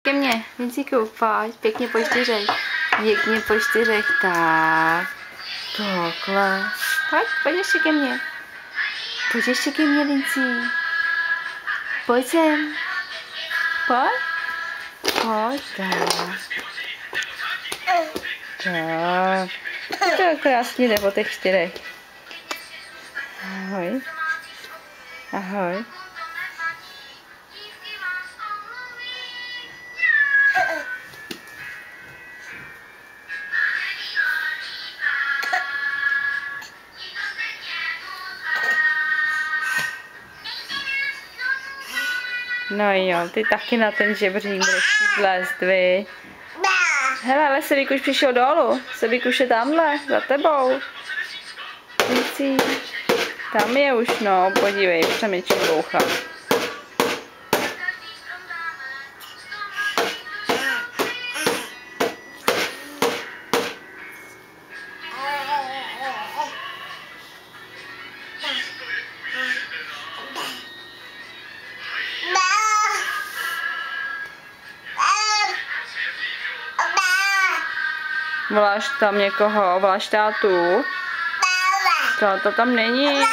ke mně, Vincíku, pojď, pěkně po čtyřech. Pěkně po čtyřech, tak. Takhle. Pojď ještě ke mně. Pojď ještě ke mně, Vincí. Pojď sem. Pojď. Pojď, tak. Tak. To krásně jde po těch čtyřech. Ahoj. Ahoj. No jo, ty taky na ten žebřík budeš vlézt, vy. Hele, ale Sebík už přišel dolů. Sebík už je tamhle, za tebou. Vincí. Tam je už, no, podívej, přemýčím boucha. Voláš tam někoho, voláš tátu? To tam není.